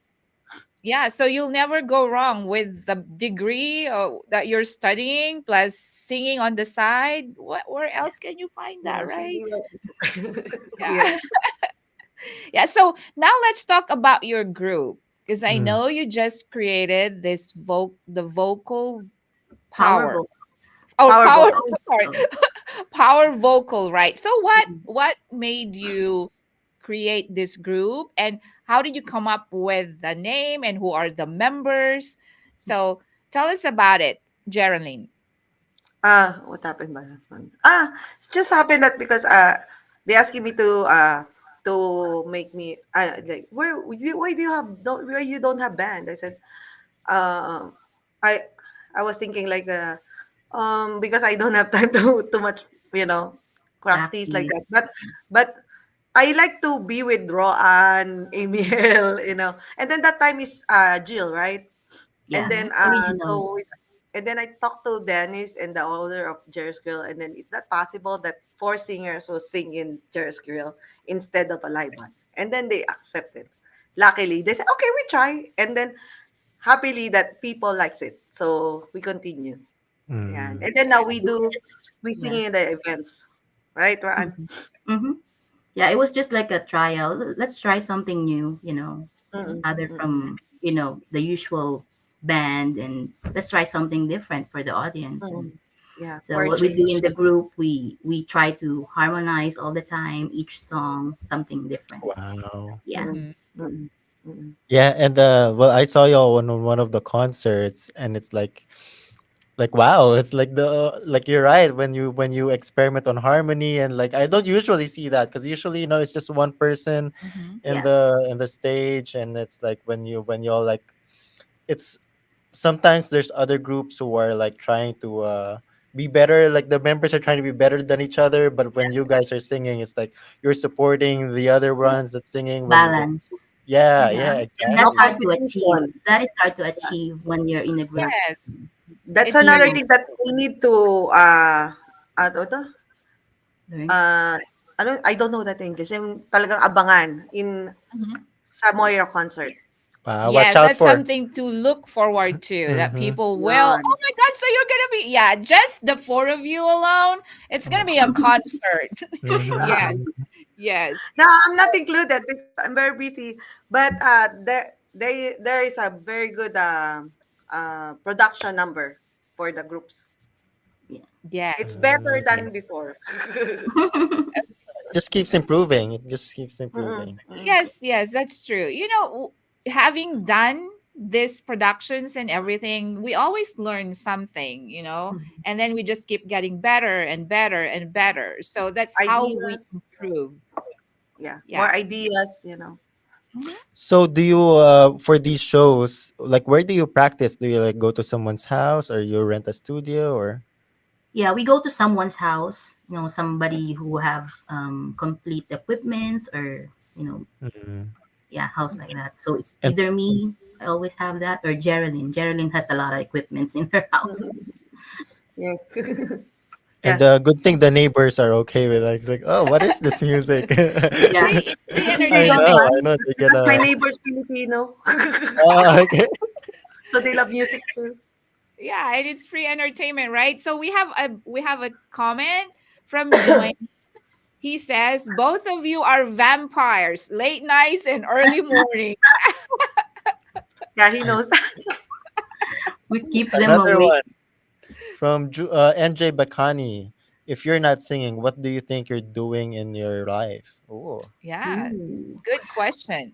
Yeah, so you'll never go wrong with the degree that you're studying plus singing on the side. Where else can you find that, Yeah, right? singing Yeah. yes. Yeah, so now let's talk about your group because I Mm. know you just created this the vocal Power power vocals. or Power power vocal. Power sorry, vocals. power vocal, right? So what Mhm. what made you create this group and how did you come up with the name and who are the members? So tell us about it, Geraldine. What happened ba? It just happened that because they asking me to make me like why do you have don't why you don't have band? I said uh I I was thinking like because I don't have time to too much, you know, practice like Practice. that. But I like to be with Roanne, Emil, you know. And then that time is Jill, right? And Yeah. then Original. and then I talked to Dennis and the owner of Jerry's Grill, and then is that possible that four singers will sing in Jerry's Grill instead of a live band? And then they accepted. Luckily, they said, "Okay, we try." And then happily that people likes it, so we continue. Yeah, Mm. and then now It's just, we sing yeah. in the events, right, Ryan? Mm-hmm. Mm-hmm. Yeah, it was just like a trial. Let's try something new, Mhm. other Mm-mm, from, the usual band, and let's try something different for the audience. And mm. Yeah, so for a what we do in change. the group, we try to harmonize all the time, each song, something different. Wow. Yeah. Mm-mm, Mhm. mm-mm, mm-mm. Yeah, and well, I saw y'all on one of the concerts, and it's like wow, it's like like you're right when you experiment on harmony, and like I don't usually see that because usually it's just one person Mhm. Yeah. in the stage, and it's like when y'all like it's sometimes there's other groups who are like trying to be better, like the members are trying to be better than each other, but when you guys are singing it's like you're supporting the other ones Yes. that's singing when Balance. yeah, Mhm. yeah, Yeah. And No that's exactly. hard to achieve. competition. That is hard to Yeah. achieve when you're in a group. Yes, That's it's another very thing that we need to ano to? Learn. Uh, I don't know that English. Yung talagang abangan Mhm. sa Moira concert. Wow, watch Yes, out that's for. something to look forward to that Mm-hmm. people will, oh Yan. my God, so you're gonna be, yeah, just the four of you alone, it's gonna be a concert. Yes, Mm-hmm. yes. Now I'm So, not included because I'm very busy. But there is a very good production number for the groups. Yeah. It's yes. better Mm. than before. Just keeps improving. It just keeps Mm-mm, improving. mm-mm, Yes, yes, that's true. Having done these productions and everything, we always learn something, and then we just keep getting better and better and better. So that's how we ideas, improve. yeah, more Yeah. ideas. Mhm. So do you for these shows, like where do you practice? Do you like go to someone's house or you rent a studio or Yeah, we go to someone's house, somebody who have complete equipments, or, mm. yeah, house like that. So it's And either me, I always have that, or Geraldine. Geraldine has a lot of equipments in her house. Yeah. and Yeah. the good thing the neighbors are okay with like oh what is this music? It's Yeah. free. It's free They don't entertainment. I mind know they're because my gonna neighbor's Filipino. okay. So they love music too. Yeah, and it's free entertainment, right? So we have a comment from Dwayne. He says both of you are vampires, late nights and early mornings. Yeah, he knows that. We keep them Another awake. one from NJ Bakani. If you're not singing, what do you think you're doing in your life? Oh. Yeah, Ooh. good question.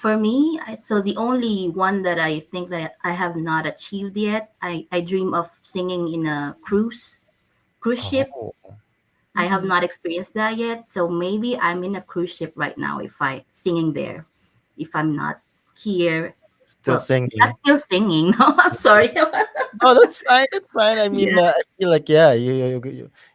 For me, so the only one that I think that I have not achieved yet, I dream of singing in a cruise ship. Oh. I have Mhm. not experienced that yet, so maybe I'm in a cruise ship right now if I singing there. If I'm not here, Still well, that's singing. still singing. No, I'm sorry. Oh, that's fine. That's fine. I mean, Yeah. I feel like yeah,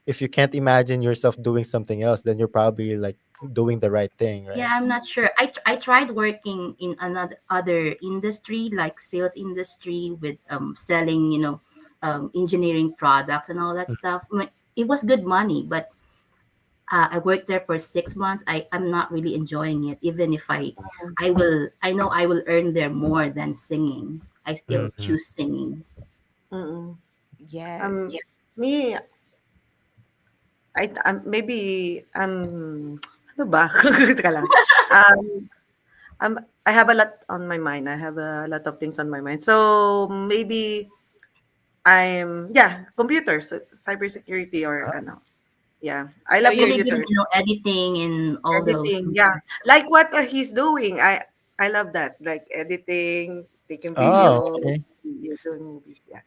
if you can't imagine yourself doing something else, then you're probably like doing the right thing, Yeah, right? I'm not sure. I tried working in another other industry like sales industry with selling, engineering products and all that stuff. I mean, it was good money, but I worked there for 6 months. I'm not really enjoying it. Even if I know I will earn there more than singing. I still Mm-hmm. choose singing. Mm-mm. Yes. Um, me, maybe, ano ba? Teka lang. Um, I have a lot on my mind. I have a lot of things on my mind. So maybe yeah, computers, cybersecurity or ano. Yeah, I You're love really good at computers. editing and all those Editing, yeah. stuff. Like what he's doing. I love that. Like editing, taking Oh, videos, okay. doing movies. Yeah.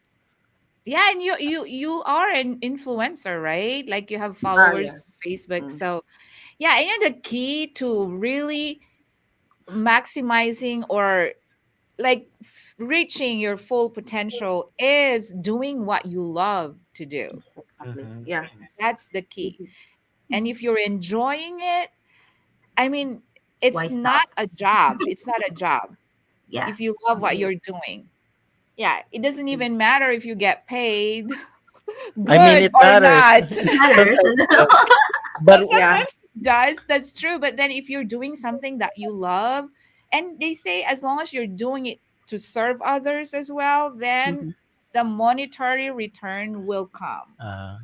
Yeah, and you are an influencer, right? Like you have Yeah. followers on Facebook. Mm. So yeah, I know the key to really maximizing or like reaching your full potential is doing what you love to do. Exactly. Mm-hmm. Yeah. That's the key. Mhm. And if you're enjoying it, I mean, it's Why not stop? a job. It's not a job Yeah. if you love what Mm-mm. you're doing. Yeah, it doesn't even matter if you get paid I mean, good it or matters. not. It matters. Sometimes it does. Well, But Yeah. sometimes it does. That's true. But then if you're doing something that you love, and they say as long as you're doing it to serve others as well, then Mhm. the monetary return will come.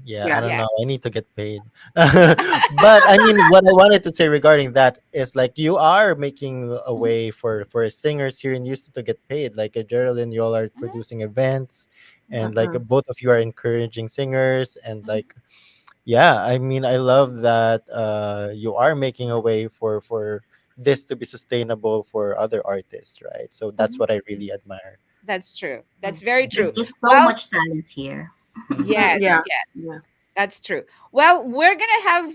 yeah, I Yeah. don't know. I Yes. need to get paid. But I mean, what I wanted to say regarding that is like you are making a way for singers here in Houston to get paid. Like Geraldine, you all are Mhm, producing events, and like Mm-mm. both of you are encouraging singers, and mhm, like yeah, I mean, I love that you are making a way for this to be sustainable for other artists, right? So that's mhm. what I really admire. That's true. That's very There's true. just so Well, much talents here. Mhm. yes, Yeah. yes. Yeah. That's true. Well, we're going to have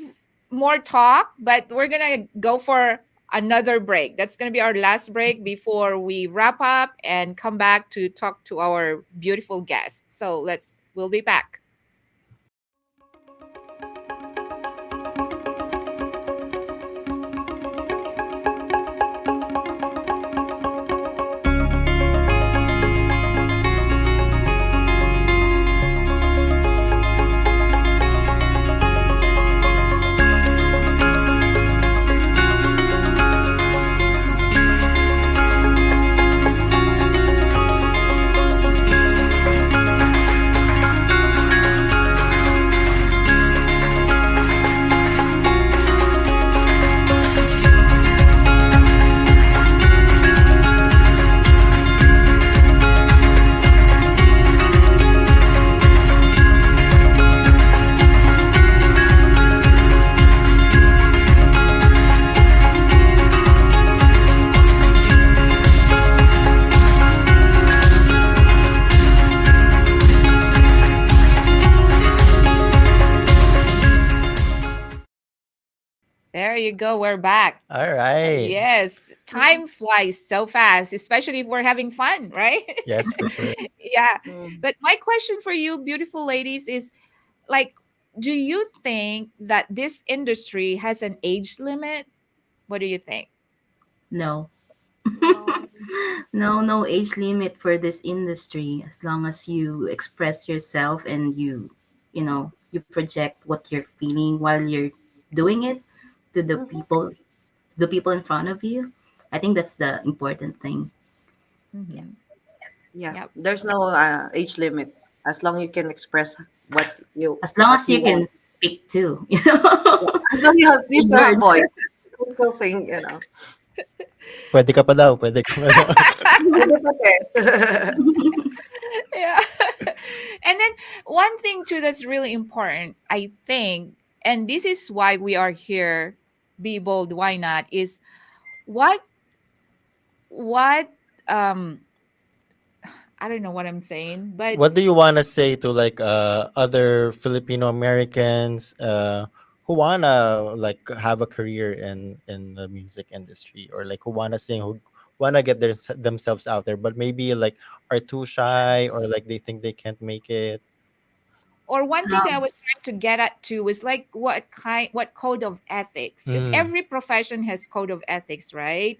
more talk, but we're going to go for another break. That's going to be our last break before we wrap up and come back to talk to our beautiful guests. So we'll be back. There you go. We're back. All right. Yes, time flies so fast, especially if we're having fun, right? Yes, for sure. Yeah. Mm. But my question for you, beautiful ladies, is like, do you think that this industry has an age limit? What do you think? No. No. No age limit for this industry as long as you express yourself and you project what you're feeling while you're doing it to Mhm. the people in front of you. I think that's the important thing. Yeah. Mm-hmm. Yeah. Yep. There's no age limit as long you can express As long what as you you want. can speak too, Yeah. As long as you good still have words. voice, you still sing. Pwede ka pa daw, pwede ka pa daw. Pwede pa din. Yeah. And then one thing too that's really important, I think, and this is why we are here, be bold, why not, is what what I don't know what I'm saying, but What do you want to say to like other Filipino Americans who wanna like have a career in the music industry, or like who wanna sing, who wanna get themselves out there, but maybe like are too shy, or like they think they can't make it? Or one thing that I Um, was trying to get at too was like what code of ethics? Because Mm. every profession has code of ethics, right?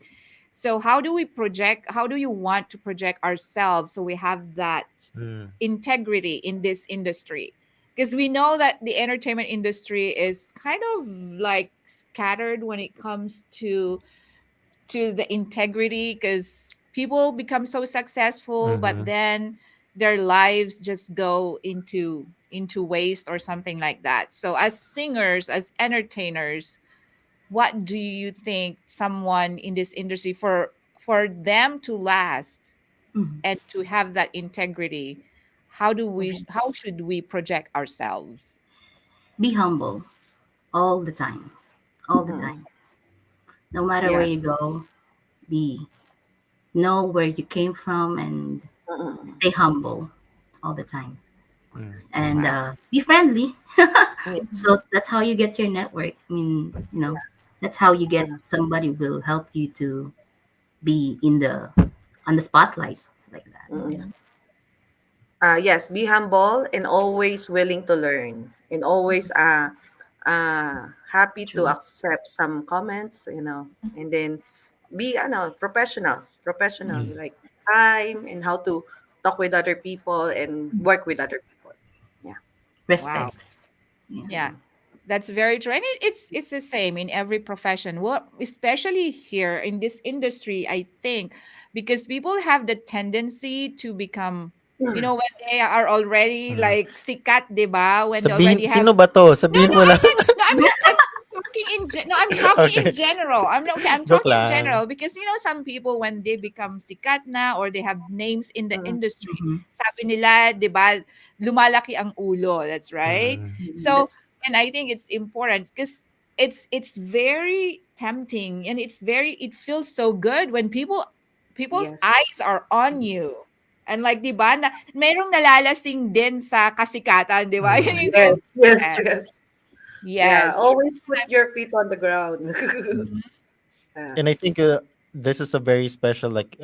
So how do we project? How do you want to project ourselves so we have that Mm. integrity in this industry? Because we know that the entertainment industry is kind of like scattered when it comes to the integrity, because people become so successful but Mhm. then their lives just go into waste or something like that. So as singers, as entertainers, what do you think someone in this industry, for them to last mhm. and to have that integrity, how do we, Mhm. how should we project ourselves? Be humble all the time, all the time. Mm. No matter where you Yes. go, be know where you came from and Mm. stay humble all the time. Mm. And Wow. be friendly. Yes. So that's how you get your network. I mean, that's how you get Yeah. somebody who will help you to be in the on the spotlight like that. Mm. Yeah. Yes, be humble and always willing to learn, and always happy to True. accept some comments, and then be professional, Mm. like time and how to talk with other people and work with other people. Yeah. Wow. Respect. Yeah. Yeah, that's very true. And it's the same in every profession. Well, especially here in this industry, I think, because people have the tendency to become, when they are already Mm. like sikat, 'di ba? When they Sabihin already have. sino ba 'to? No, Sabihin no, mo I lang. can. No, I'm just talking no, I'm talking in Okay, general. I'm okay. I'm joke talking in lang. general because some people when they become sikat na or they have names in the Mm, industry, Mm-hmm. sabi nila, 'di ba, lumalaki ang ulo. That's right. Mm. So, that's and I think it's important because it's very tempting and it feels so good when people's yes. eyes are on you. And like, 'di ba, na merong nalalasing din sa kasikatan, 'di ba? Yun Mm. yung Yes, yes, sinasabi. yes. Yeah, Yes. always put your feet on the ground. Mhm, Yeah. And I think this is a very special like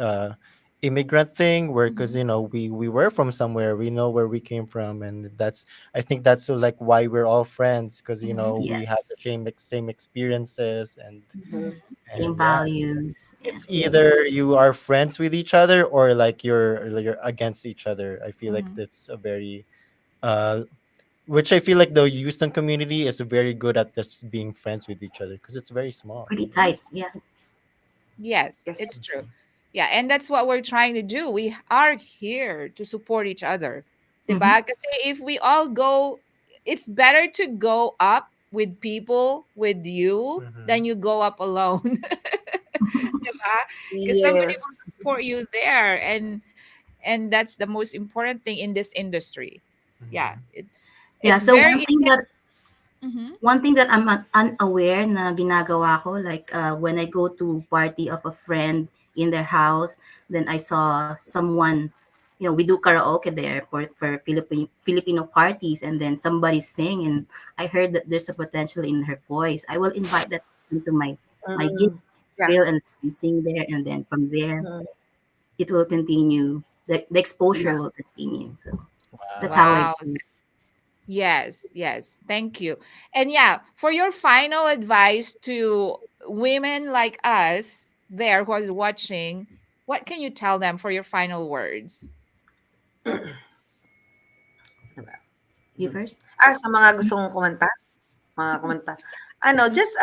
immigrant thing where because mhm, we were from somewhere, we know where we came from, and that's I think that's like why we're all friends because mhm, we Yes. have the Yes. same experiences Mhm. Same yeah, values. Yeah. it's Yes. either you are friends with each other or like you're against each other. I feel like mhm. that's a very uh which I feel like the Houston community is very good at just being friends with each other because it's very small. Pretty tight. Yeah. Yes, Yes. it's true. Yeah, and that's what we're trying to do. We are here to support each other. Mm-hmm. 'Diba? Kasi if we all go, it's better to go up with people with you Mm-hmm. than you go up alone. 'Diba? Because somebody will Yes. support you there, and that's the most important thing in this industry. Yeah, Mm-hmm. Yeah. it's So very intense. Mm-hmm. one thing that I'm unaware na ginagawa ko, like when I go to party of a friend in their house, then I saw someone, we do karaoke there for Filipino parties, and then somebody sing, and I heard that there's a potential in her voice. I will invite that into my gig Mm. Yeah. reel and sing there, and then from there Mm. it will continue. The exposure Yeah. will continue. So that's Wow. how I Wow. do it. Yes, yes. Thank you. And yeah, for your final advice to women like us there who are watching, what can you tell them for your final words? Diba? You Mhm. first. Sa mga gustong kumanta, mga kumanta. Just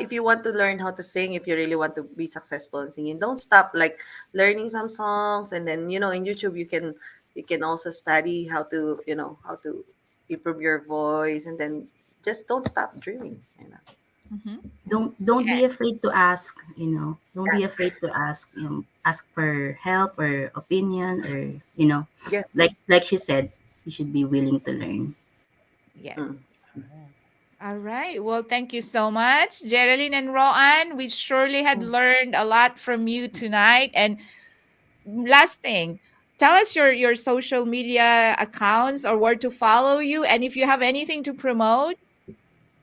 if you want to learn how to sing, if you really want to be successful in singing, don't stop like learning some songs, and then in YouTube you can also study how to improve your voice, and then just don't stop dreaming. Mm-hmm. Don't be Yes, afraid to ask, don't be afraid to ask, ask for help or opinion, or Yes. like she said, you should be willing to learn. Mm. yes. All right. Well, thank you so much, Geraldine and Roan. We surely had learned a lot from you tonight. And last thing, tell us your social media accounts or where to follow you, and if you have anything to promote,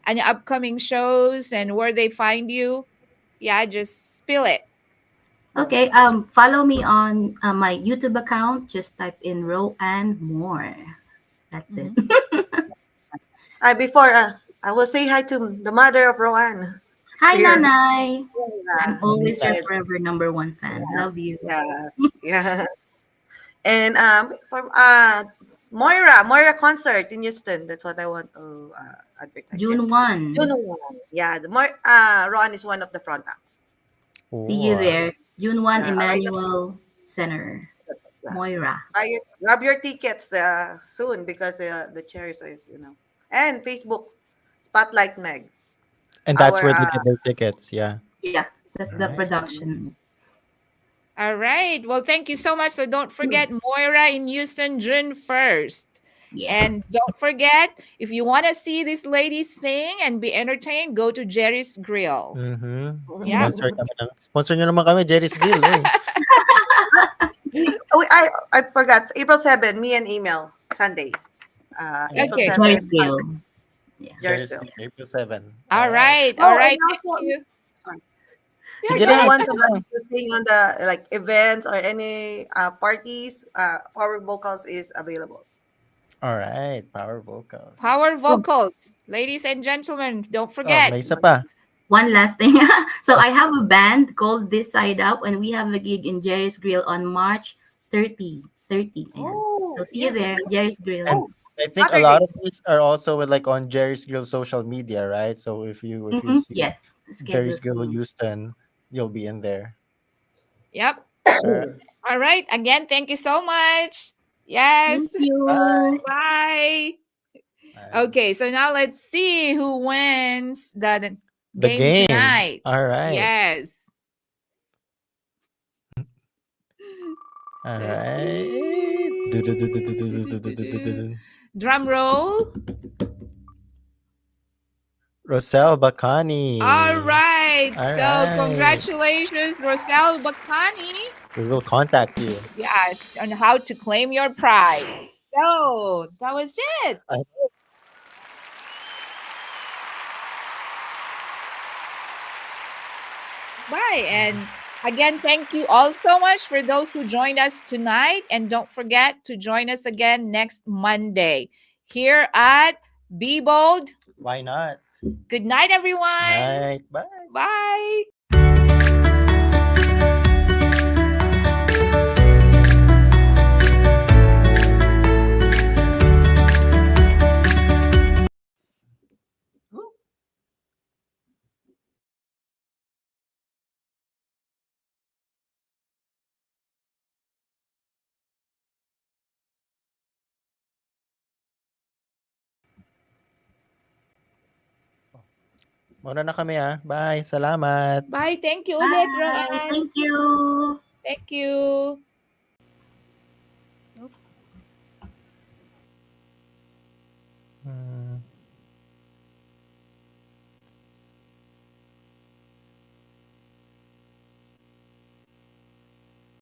and upcoming shows and where they find you. Yeah, just spill it. Okay, follow me on my YouTube account. Just type in Row and More. That's it. Mhm. Before, I will say hi to the mother of Rowan. She's Hi, here. Nanay. I'm Yeah. always your And forever number one fan. Love you. yes, yeah. And for Moira concert in Houston. That's what I want to advertise. Yeah, June 1. June 1. Yeah, the Ron is one of the front acts. See you Oh, there. June 1, Yeah, I just Emmanuel Center. yeah. Moira. Grab your tickets soon because the chairs is and Facebook Spotlight Meg. and that's Our where they get their tickets. Yeah. Yeah, that's the Right. production. All right. Well, thank you so much. So don't forget Moira in Houston, June 1st. And Yes. don't forget, if you want to see these ladies sing and be entertained, go to Jerry's Grill. Yeah. Sponsor nyo naman kami, Jerry's Grill. Uy. I forgot April 7th. Me and email Sunday. April Okay. 7th. Jerry's Grill. Yeah. Jerry's Jerry's Grill. Grill, April 7. All Alright. right. All Oh, and right. Thank also, you. sorry. Yeah, Sige If go you na, ahead. want sige na. somebody to sing on the like events or any parties, Power Vocals is available. Alright, power vocals. Power Oh, vocals. Ladies and gentlemen, don't Oh, forget. may isa pa. one last thing. So I have a band called This Side Up, and we have a gig in Jerry's Grill on March 30. 30. Ayan. So Oh, see you yeah. there, Jerry's Grill. And Oh, I think a lot Saturday. of these are also with like on Jerry's Grill social media, right? So if you see Yes, the Jerry's schedule's Grill on. Houston, you'll be in there. Yep. Alright. All right. Again, thank you so much. Yes. Thank you. Bye. Bye. Bye. Okay, so now let's see who wins the The game game. tonight. Alright. Yes. Let's Alright. see. Drum roll. Rosel Bacani. All right. All So right. congratulations, Rosel Bacani. We will contact you. Yes, on how to claim your prize. So that was it. Bye. And again, thank you all so much for those who joined us tonight. And don't forget to join us again next Monday here at Be Bold. Why not? Good night, everyone. Night. Bye. Bye. Mauna na kami Bye. Salamat. Bye. Thank you Bye. ulit, Roan. Thank you. Thank you.